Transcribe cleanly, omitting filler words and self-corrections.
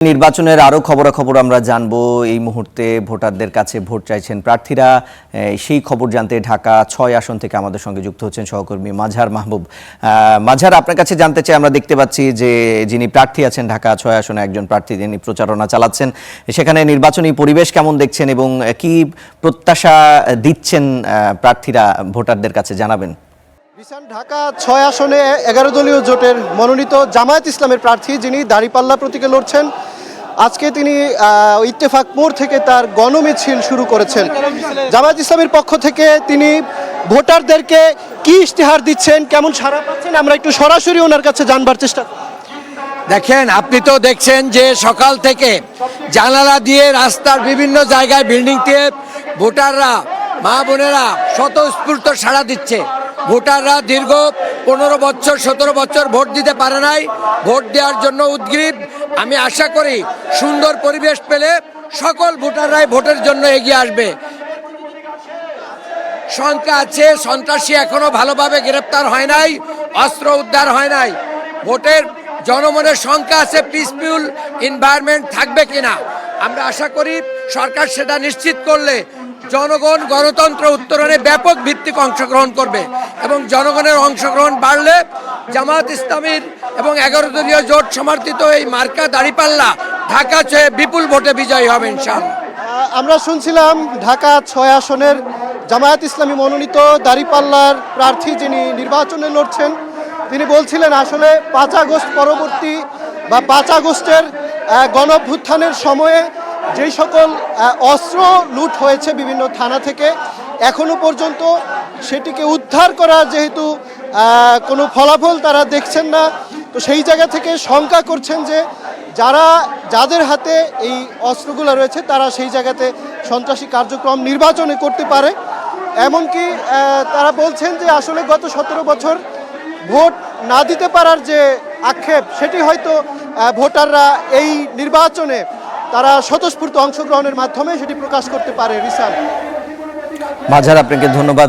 নির্বাচনের আরো খবরাখবর আমরা জানবো। এই মুহূর্তে ভোটারদের কাছে ভোট চাইছেন প্রার্থীরা। সেই খবর জানতে ঢাকা ৬ আসন থেকে আমাদের সঙ্গে যুক্ত হচ্ছেন সহকর্মী মাঝার মাহবুব। মাঝার, আপনার কাছে জানতে চাই, আমরা দেখতে পাচ্ছি যে যিনি প্রার্থী আছেন ঢাকা ৬ আসনে একজন প্রার্থী, যিনি প্রচারণা চালাচ্ছেন, সেখানে নির্বাচনী পরিবেশ কেমন দেখছেন এবং কি প্রত্যাশা দিচ্ছেন প্রার্থীরা ভোটারদের কাছে, জানাবেন। ঢাকা ৬ আসনে ১১ দলীয় জোটের মনোনীত জামায়াত ইসলামের প্রার্থী, যিনি দাঁড়িপাল্লা প্রতীকে লড়ছেন, আজকে তিনি ইত্তেফাক মোড় থেকে তার গণমিছিল শুরু করেছেন। জামায়াত ইসলামের পক্ষ থেকে তিনি ভোটারদেরকে কি ইশতেহার দিচ্ছেন, কেমন সাড়া পাচ্ছেন, আমরা একটু সরাসরি ওনার কাছে জানবার চেষ্টা করি। দেখেন, আপনি তো দেখছেন যে সকাল থেকে জানালা দিয়ে রাস্তার বিভিন্ন জায়গায় বিল্ডিং দিয়ে ভোটাররা, মা বোনেরা স্বতঃস্ফূর্ত সাড়া দিচ্ছে। ভোটাররা দীর্ঘ 15 বছর 17 বছর ভোট দিতে পারে নাই, ভোট দেওয়ার জন্য উদ্গ্রীব। আমি আশা করি সুন্দর পরিবেশ পেলে সকল ভোটাররাই ভোটের জন্য এগিয়ে আসবে। শঙ্কা আছে, সন্ত্রাসী এখনো ভালোভাবে গ্রেপ্তার হয় নাই, অস্ত্র উদ্ধার হয় নাই। ভোটের জনমনের শঙ্কা আছে, পিসফুল এনভায়রনমেন্ট থাকবে কিনা। আমরা আশা করি সরকার সেটা নিশ্চিত করলে জনগণ গণতন্ত্র উত্তরণে ব্যাপক ভিত্তিক অংশগ্রহণ করবে এবং জনগণের অংশগ্রহণ বাড়লে জামায়াত ইসলামীর এবং 11 দলীয় জোট সমর্থিত এই মার্কা দাঁড়িপাল্লা ঢাকা ৬ বিপুল ভোটে বিজয়ী হবে ইনশাআল্লাহ। আমরা শুনছিলাম ঢাকা ৬ আসনের জামায়াত ইসলামী মনোনীত দাঁড়িপাল্লার প্রার্থী যিনি নির্বাচনে লড়ছেন, তিনি বলছিলেন আসলে ৫ আগস্ট পরবর্তী বা ৫ আগস্টের গণঅভ্যুত্থানের সময়ে যেই সকল অস্ত্র লুট হয়েছে বিভিন্ন থানা থেকে, এখনো পর্যন্ত সেটিকে উদ্ধার করার যেহেতু কোনো ফলাফল তারা দেখছেন না, তো সেই জায়গা থেকে শঙ্কা করছেন যে যাদের হাতে এই অস্ত্রগুলো রয়েছে তারা সেই জায়গাতে সন্ত্রাসী কার্যক্রম নির্বাচনে করতে পারে। এমনকি তারা বলছেন যে আসলে গত 17 বছর ভোট না দিতে পারার যে আক্ষেপ, সেটি হয়তো ভোটাররা এই নির্বাচনে তারা স্বতঃস্ফূর্ত অংশগ্রহণের মাধ্যমে সেটি প্রকাশ করতে পারে। রিসাল, মাঝার, আপনাকে ধন্যবাদ।